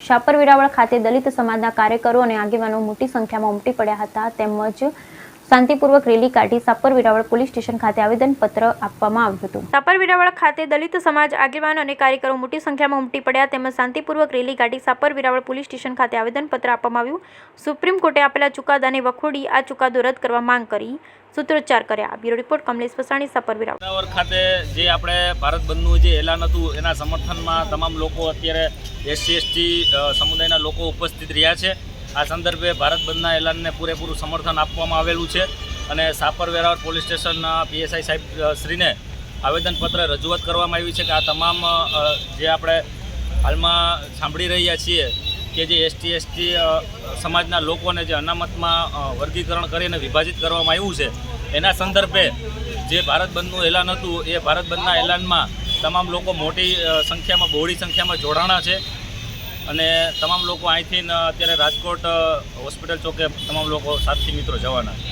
શાપર વેરાવળ ખાતે દલિત સમાજના કાર્યકરો અને આગેવાનો મોટી સંખ્યામાં ઉમટી પડ્યા હતા તેમજ શાંતિપૂર્વક રેલી કાઢી શાપર વેરાવળ પોલીસ સ્ટેશન ખાતે આવેદનપત્ર આપવામાં આવ્યું હતું। શાપર વેરાવળ ખાતે દલિત સમાજ આગેવાનો અને કાર્યકરો મોટી સંખ્યામાં ઉમટી પડ્યા તેમજ શાંતિપૂર્વક રેલી કાઢી શાપર વેરાવળ પોલીસ સ્ટેશન ખાતે આવેદનપત્ર આપવામાં આવ્યું। સુપ્રીમ કોર્ટે આપેલા ચુકાદાને વખોડી આ ચુકાદો રદ કરવા માંગ કરી સૂત્રોચ્ચાર કર્યા। બ્યુરો રિપોર્ટ કમલેશ વસાણી, શાપર વેરાવળ ખાતે જે આપણે ભારત બંધનું જે એલાન હતું એના સમર્થનમાં તમામ લોકો અત્યારે SC/ST સમુદાયના લોકો ઉપસ્થિત રહ્યા છે। આ સંદર્ભે ભારત બંધના એલાનને પૂરેપૂરું સમર્થન આપવામાં આવેલું છે અને શાપર વેરાવળ પોલીસ સ્ટેશનના PSI સાહેબ શ્રીને આવેદનપત્ર રજૂઆત કરવામાં આવી છે કે આ તમામ જે આપણે હાલમાં સાંભળી રહ્યા છીએ કે જે ST/ST સમાજના લોકોને જે અનામતમાં વર્ગીકરણ કરીને વિભાજિત કરવામાં આવ્યું છે એના સંદર્ભે જે ભારત બંધનું એલાન હતું એ ભારત બંધના એલાનમાં તમામ લોકો મોટી સંખ્યામાં બહોળી સંખ્યામાં જોડાણા છે અને તમામ લોકો અહીંથી અત્યારે રાજકોટ હોસ્પિટલ ચોકે તમામ લોકો સાથી મિત્રો જવાના છે।